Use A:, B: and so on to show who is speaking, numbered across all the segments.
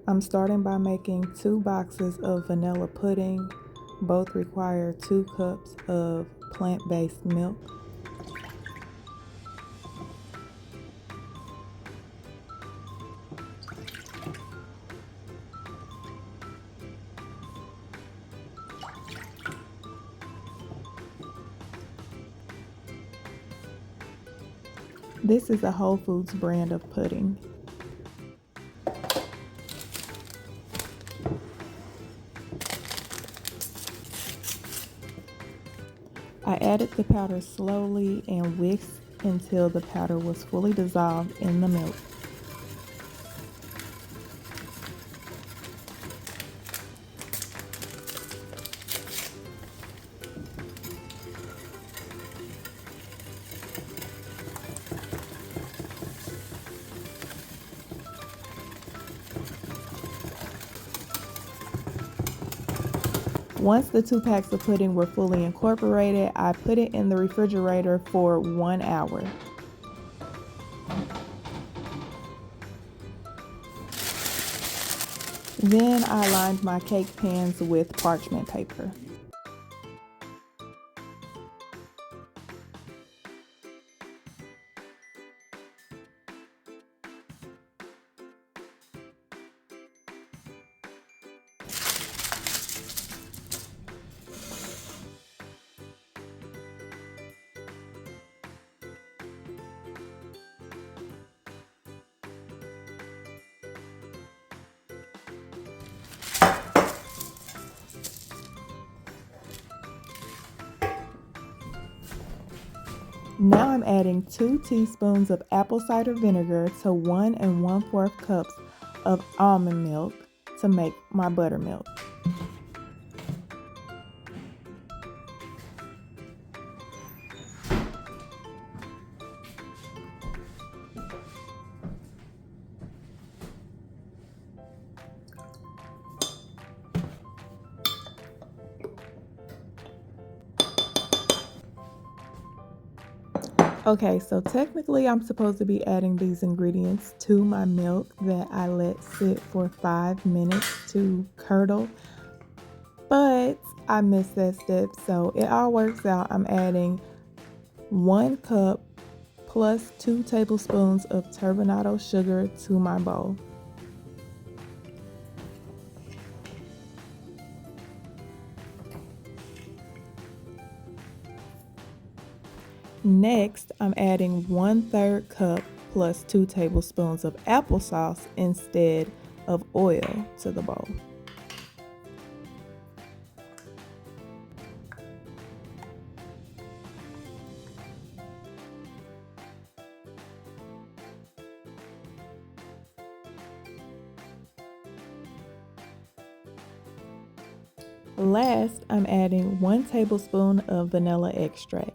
A: I'm starting by making 2 boxes of vanilla pudding. Both require 2 cups of plant-based milk. This is a Whole Foods brand of pudding. I added the powder slowly and whisked until the powder was fully dissolved in the milk. Once the 2 packs of pudding were fully incorporated, I put it in the refrigerator for 1 hour. Then I lined my cake pans with parchment paper. Now I'm adding 2 teaspoons of apple cider vinegar to 1 1/4 cups of almond milk to make my buttermilk. Okay, so technically I'm supposed to be adding these ingredients to my milk that I let sit for 5 minutes to curdle, but I missed that step, so it all works out. I'm adding 1 cup plus 2 tablespoons of turbinado sugar to my bowl. Next, I'm adding 1/3 cup plus 2 tablespoons of applesauce instead of oil to the bowl. Last, I'm adding 1 tablespoon of vanilla extract.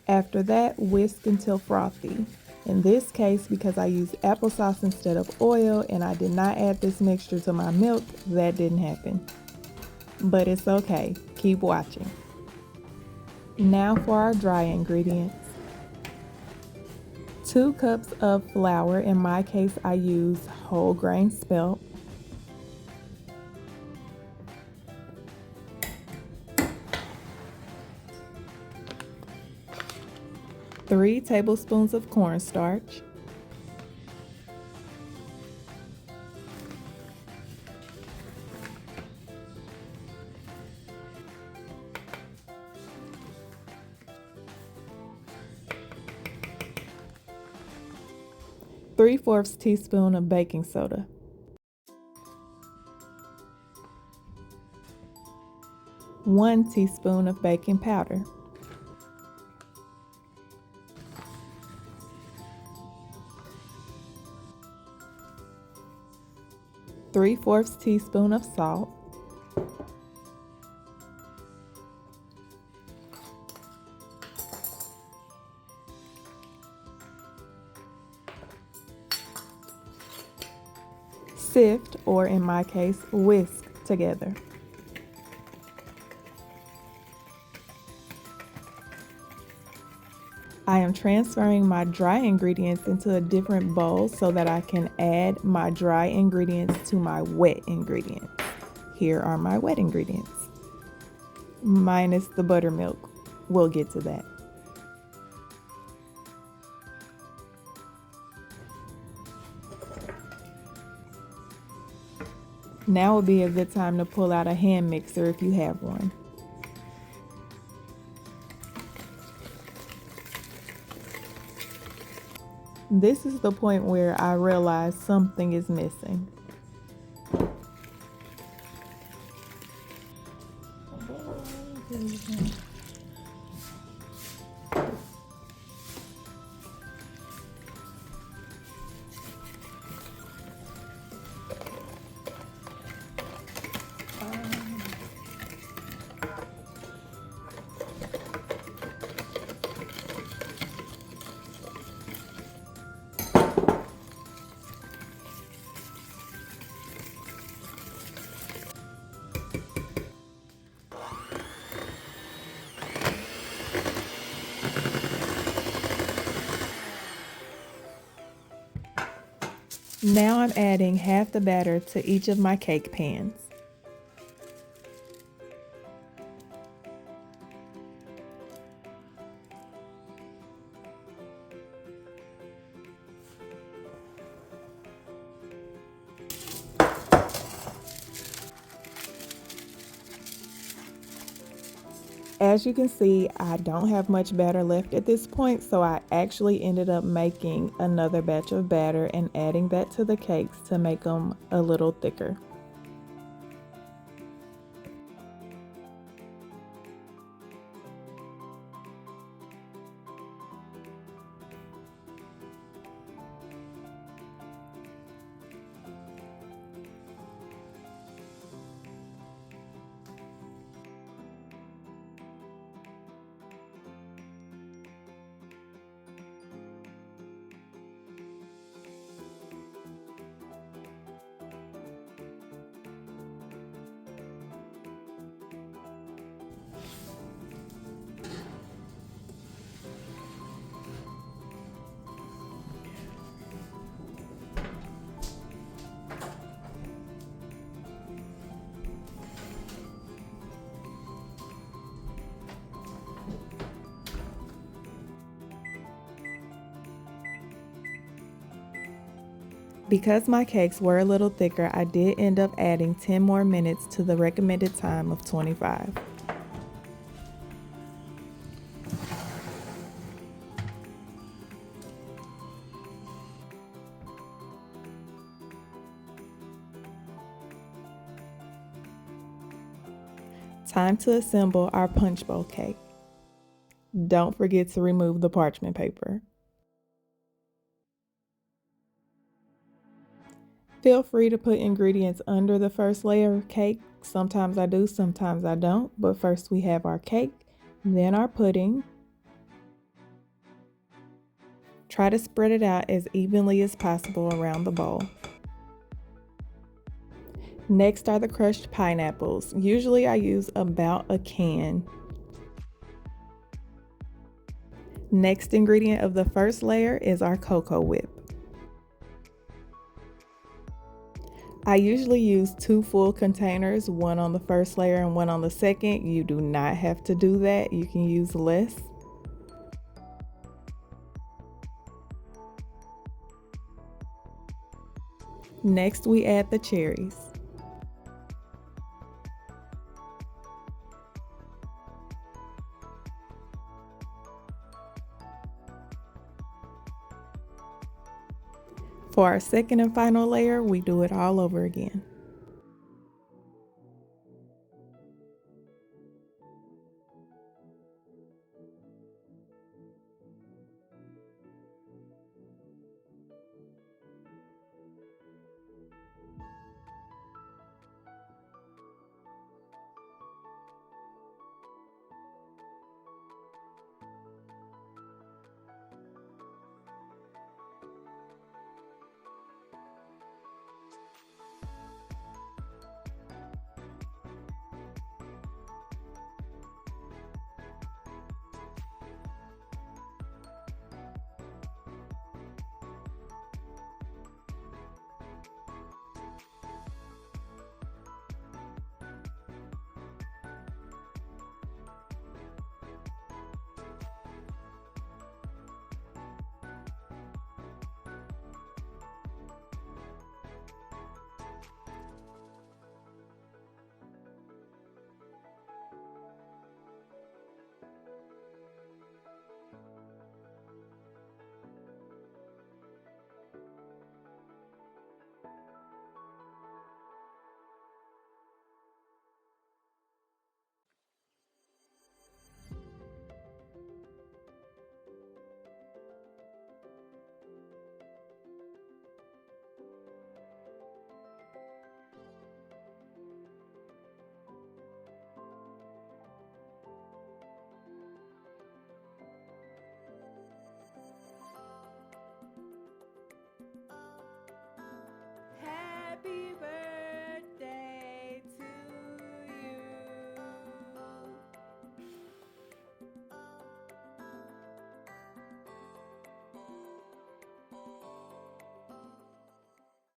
A: After that, whisk until frothy. In this case, because I used applesauce instead of oil and I did not add this mixture to my milk, that didn't happen. But it's okay, keep watching. Now for our dry ingredients. 2 cups of flour, in my case I use whole grain spelt. 3 tablespoons of cornstarch, 3/4 teaspoon of baking soda, 1 teaspoon of baking powder, 3/4 teaspoon of salt, sift, or in my case, whisk together. I am transferring my dry ingredients into a different bowl so that I can add my dry ingredients to my wet ingredients. Here are my wet ingredients, minus the buttermilk. We'll get to that. Now would be a good time to pull out a hand mixer if you have one. This is the point where I realize something is missing. Now I'm adding half the batter to each of my cake pans. As you can see, I don't have much batter left at this point, so I actually ended up making another batch of batter and adding that to the cakes to make them a little thicker. Because my cakes were a little thicker, I did end up adding 10 more minutes to the recommended time of 25. Time to assemble our punchbowl cake. Don't forget to remove the parchment paper. Feel free to put ingredients under the first layer of cake. Sometimes I do, sometimes I don't. But first we have our cake, then our pudding. Try to spread it out as evenly as possible around the bowl. Next are the crushed pineapples. Usually I use about a can. Next ingredient of the first layer is our cocoa whip. I usually use 2 full containers, one on the first layer and one on the second. You do not have to do that. You can use less. Next, we add the cherries. For our second and final layer, we do it all over again.